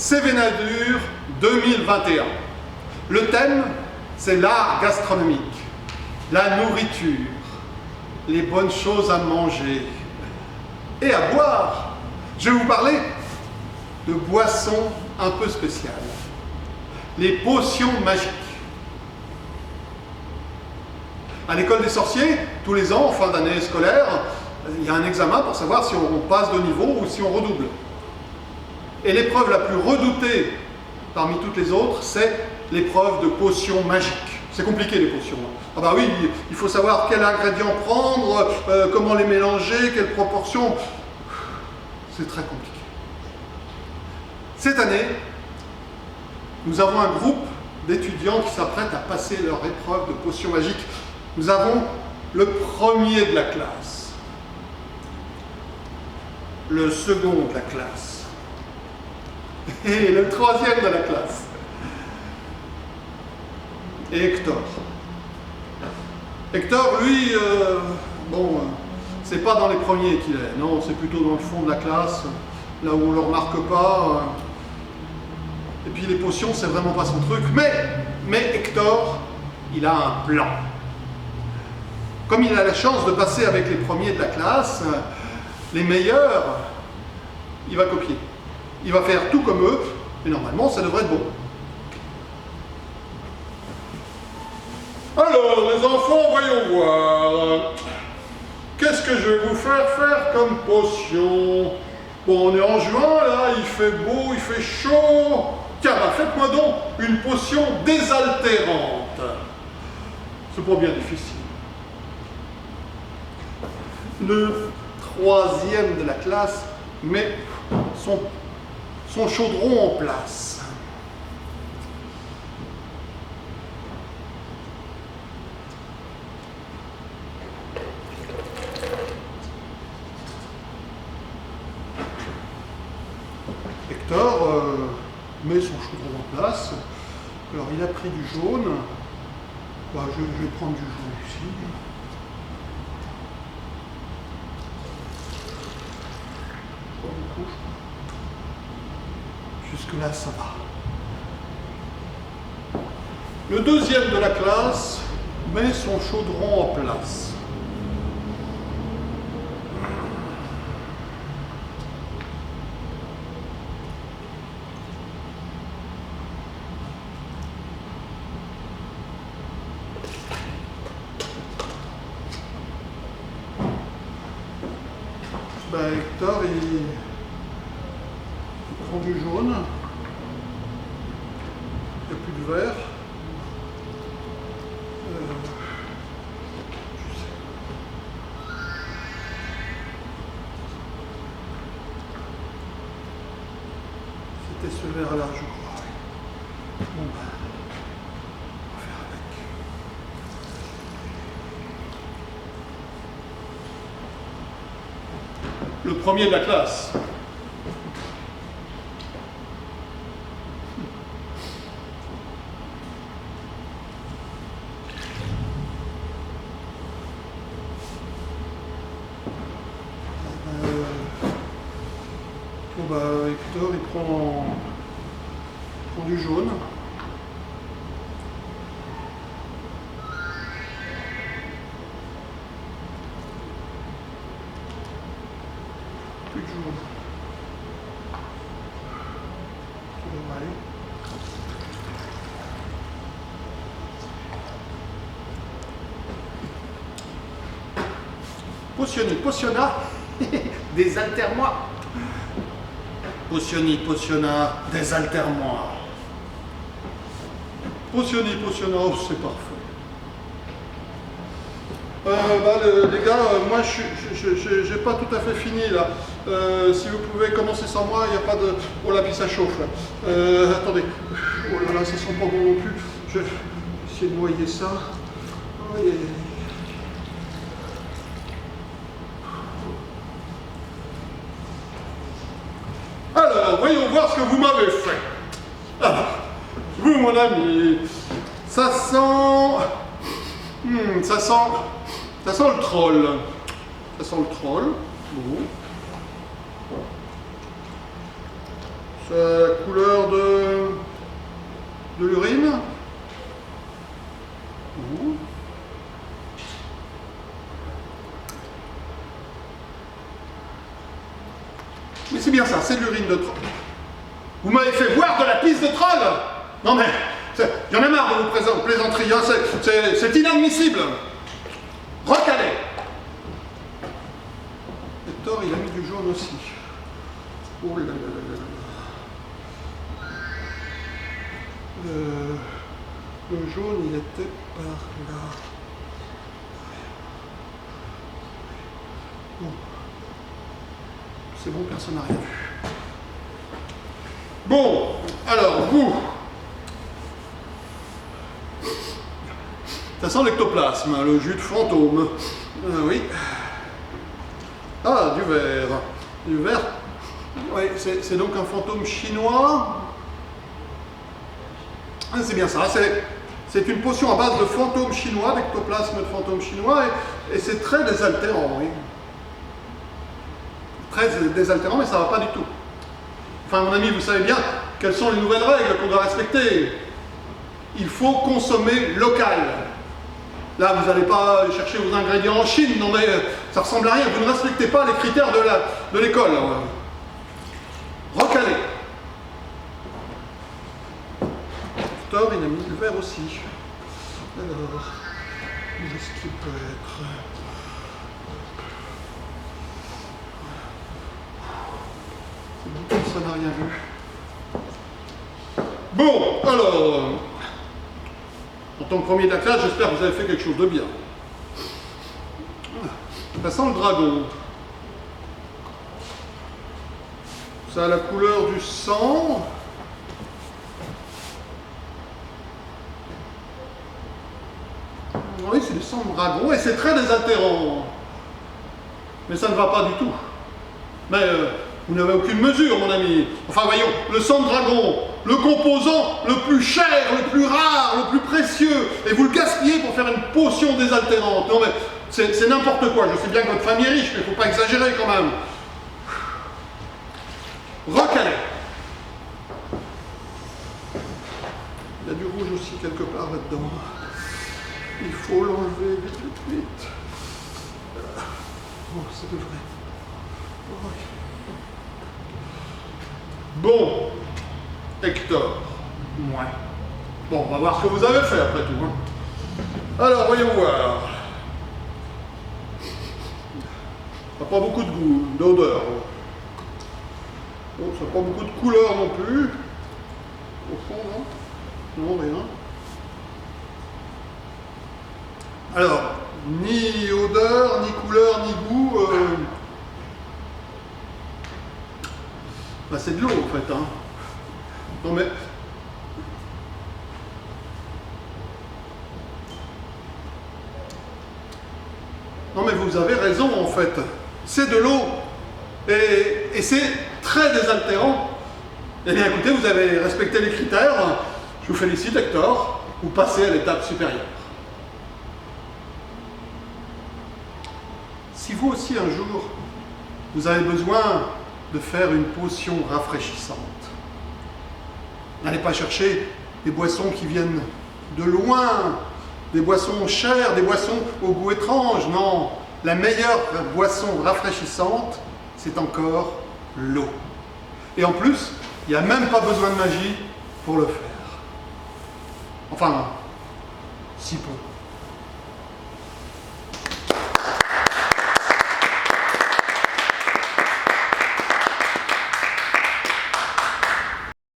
Cévenadur 2021. Le thème, c'est l'art gastronomique, la nourriture, les bonnes choses à manger et à boire. Je vais vous parler de boissons un peu spéciales, les potions magiques. À l'école des sorciers, tous les ans, en fin d'année scolaire, il y a un examen pour savoir si on passe de niveau ou si on redouble. Et l'épreuve la plus redoutée parmi toutes les autres, c'est l'épreuve de potions magiques. C'est compliqué les potions. Ah bah oui, il faut savoir quel ingrédient prendre, comment les mélanger, quelles proportions. C'est très compliqué. Cette année, nous avons un groupe d'étudiants qui s'apprêtent à passer leur épreuve de potions magiques. Nous avons le premier de la classe, le second de la classe, et le troisième de la classe, et Hector. Hector, lui, c'est pas dans les premiers qu'il est, non, c'est plutôt dans le fond de la classe, là où on ne le remarque pas. Et puis les potions, c'est vraiment pas son truc, mais Hector, il a un plan. Comme il a la chance de passer avec les premiers de la classe, les meilleurs, il va copier. Il va faire tout comme eux, et normalement, ça devrait être bon. Alors, les enfants, voyons voir. Qu'est-ce que je vais vous faire comme potion? Bon, on est en juin, là, il fait beau, il fait chaud. Tiens, bah, faites-moi donc une potion désaltérante. C'est pas bien difficile. Le troisième de la classe met son chaudron en place. Hector met son chaudron en place. Alors il a pris du jaune. Bah, je vais prendre du jaune ici. Pas beaucoup, je crois. Jusque-là, ça va. Le deuxième de la classe met son chaudron en place. Hector, il prend du jaune. Il n'y a plus de vert. C'était ce vert-là, je crois. Bon, on va faire avec. Le premier de la classe. Hector, il prend du jaune. Plus de jaune. Ça devrait aller. Potionner, potionna, désaltère-moi. Potionner, potionna, désaltère-moi. Potionner, potionna, oh, c'est parfait. Les gars, moi je n'ai pas tout à fait fini là. Si vous pouvez commencer sans moi, il n'y a pas de... Oh là, puis ça chauffe là. Attendez. Oh là là, ça sent pas bon non plus. Je vais essayer de noyer ça. Oh, yeah. Alors, voyons voir ce que vous m'avez fait. Alors, vous, mon ami, ça sent... ça sent le troll. Ça sent le troll. Bon. La couleur de l'urine. Mais c'est bien ça, c'est de l'urine de troll. Vous m'avez fait boire de la pisse de troll. Non mais, il y en a marre de vos plaisanteries, hein, c'est inadmissible. Recalé. Hector, il a mis du jaune aussi. Oh là là là là là. Le jaune, il était par là. Bon. C'est bon, personne n'a rien vu. Bon, alors, vous. Ça sent l'ectoplasme, hein, le jus de fantôme. Oui. Ah, du verre. Du verre. Oui, c'est donc un fantôme chinois. Ah, c'est bien ça. C'est une potion à base de fantôme chinois, d'ectoplasme de fantôme chinois, et c'est très désaltérant, oui. Très désaltérant, mais ça ne va pas du tout. Enfin, mon ami, vous savez bien quelles sont les nouvelles règles qu'on doit respecter. Il faut consommer local. Là, vous n'allez pas chercher vos ingrédients en Chine, non mais ça ressemble à rien. Vous ne respectez pas les critères de l'école. Recalé. Hector, il a mis le verre aussi. Alors, où est-ce qu'il peut être? Ça n'a rien vu. Bon, alors, en tant que premier de la classe, j'espère que vous avez fait quelque chose de bien. Ça sent le dragon. Ça a la couleur du sang. Oui, c'est du sang de dragon et c'est très désaltérant. Mais ça ne va pas du tout. Mais vous n'avez aucune mesure, mon ami. Enfin, voyons, le sang de dragon, le composant le plus cher, le plus rare, le plus précieux, et vous le gaspillez pour faire une potion désaltérante. Non, mais c'est n'importe quoi. Je sais bien que votre famille est riche, mais il ne faut pas exagérer quand même. Recalé. Il y a du rouge aussi quelque part là-dedans. Il faut l'enlever vite, vite, vite. Bon, ça devrait. Bon, Hector. Ouais. Bon, on va voir ce que vous avez fait après tout. Hein. Alors, voyons voir. Ça n'a pas beaucoup de goût, d'odeur. Bon, ça n'a pas beaucoup de couleur non plus. Au fond, non? Non, rien. Alors, ni odeur, ni couleur, ni goût. Bah, c'est de l'eau en fait. Hein. Non mais. Non mais vous avez raison en fait. C'est de l'eau. Et c'est très désaltérant. Eh bien écoutez, vous avez respecté les critères. Je vous félicite Hector. Vous passez à l'étape supérieure. Si vous aussi un jour, vous avez besoin de faire une potion rafraîchissante, n'allez pas chercher des boissons qui viennent de loin, des boissons chères, des boissons au goût étrange. Non, la meilleure boisson rafraîchissante, c'est encore l'eau. Et en plus, il n'y a même pas besoin de magie pour le faire. Enfin, si peu.